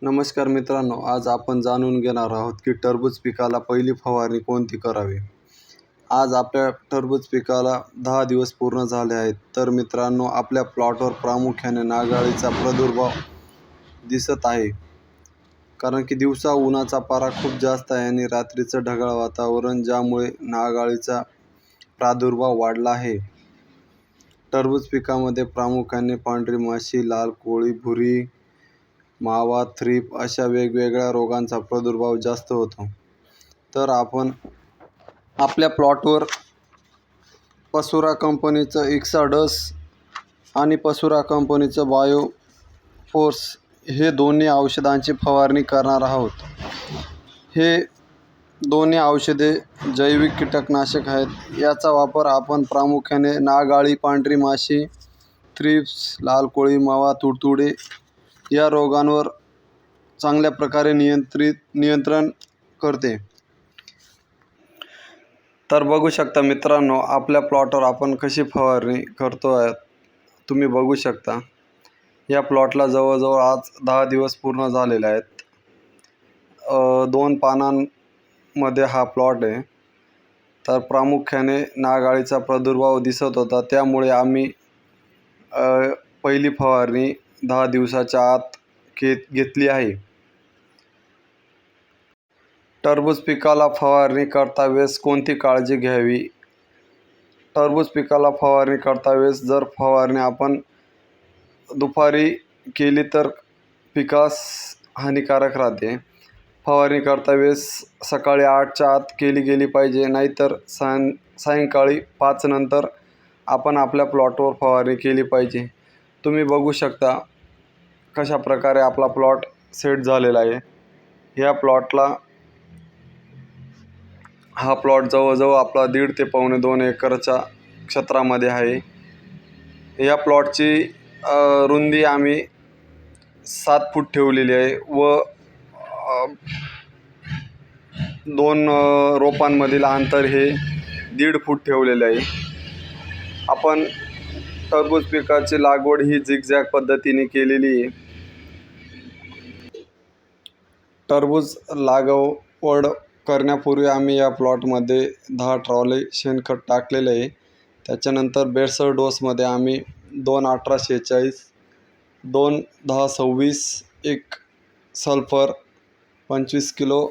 नमस्कार मित्रांनो, आज आपण जाणून घेणार आहोत की टरबूज पिकाला पहिली फवारणी कोणती करावी. आज आपल्या टरबूज पिकाला 10 दिवस पूर्ण झाले आहेत. तर मित्रांनो, आपल्या प्लॉटवर प्रामुख्याने नाग अळीचा प्रादुर्भाव दिसत आहे. कारण की दिवसा उन्हाचा पारा खूप जास्त आहे आणि रात्रीचं ढगाळ वातावरण, ज्यामुळे नाग अळीचा प्रादुर्भाव वाढला आहे. टरबूज पिकामध्ये प्रामुख्याने पांढरी माशी, लाल कोळी, भुरी, मावा, थ्रिप अशा वेगवेगळ्या रोगांचा प्रादुर्भाव जास्त होतो. तर आपण आपल्या प्लॉटवर पसुरा कंपनीचं इक्साडस आणि पसुरा कंपनीचं बायोफोर्स हे दोन्ही औषधांची फवारणी करणार आहोत. हे दोन्ही औषधे जैविक कीटकनाशक आहेत. याचा वापर आपण प्रामुख्याने नाग अळी, पांढरी माशी, थ्रिप्स, लाल कोळी, मावा, तुडतुडे या रोगांवर चांगल्या प्रकारे नियंत्रण करते. तर बघू शकता मित्रांनो, आपल्या प्लॉटवर आपण कशी फवारणी करतो आहे तुम्ही बघू शकता. या प्लॉटला जवळजवळ आज 10 दिवस पूर्ण झालेले आहेत. 2 पानांमध्ये हा प्लॉट आहे. तर प्रामुख्याने नाग अळीचा प्रादुर्भाव दिसत होता, त्यामुळे आम्ही पहिली फवारणी 10 दिवसाच्या आत घेतली आहे. टरबूज पिकाला फवारणी करता वेळेस कोणती काळजी घ्यावी? टरबूज पिकाला फवारणी करता वेळेस जर फवारणी आपण दुपारी केली तर पिकास हानिकारक राहते. फवारणी करता वेळेस सकाळी 8च्या आत केली गेली पाहिजे, नाहीतर सायंकाळी 5 नंतर आपण आपल्या प्लॉटवर फवारणी केली पाहिजे. तुम्ही बघू शकता कशा प्रकारे आपला प्लॉट सेट झालेला आहे. हा प्लॉट जवळजवळ आपला 1.5 ते पावणे 2 एकरच्या क्षेत्रामध्ये आहे. या प्लॉटची रुंदी आम्ही 7 फूट ठेवलेली आहे व 2 रोपांमधील अंतर हे 1.5 फूट ठेवलेले आहे. आपण टरबूज पिकाची लागवड ही झिगझॅग पद्धतीने केलेली आहे. टरबूज लागवड करण्यापूर्वी आम्ही या प्लॉटमध्ये 10 ट्रॉली शेणखत टाकलेले आहे. त्याच्यानंतर बेडसर डोसमध्ये आम्ही 2-18-46, 2-10-26, 1 sulphur, 25 kilo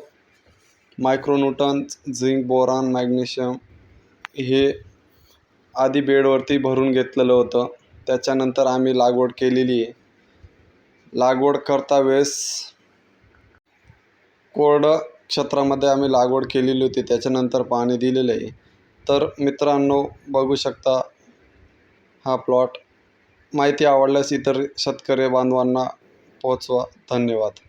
micronutrients, zinc, boron, magnesium हे आधी बेडवरती भरून घेतलेलं होतं. त्याच्यानंतर आम्ही लागवड केलेली आहे. लागवड करता वेळेस कोरडं क्षेत्रामध्ये आम्ही लागवड केलेली होती, त्याच्यानंतर पाणी दिलेलं आहे. तर मित्रांनो, बघू शकता हा प्लॉट. माहिती आवडल्यास इतर शेतकरी बांधवांना पोहोचवा. धन्यवाद.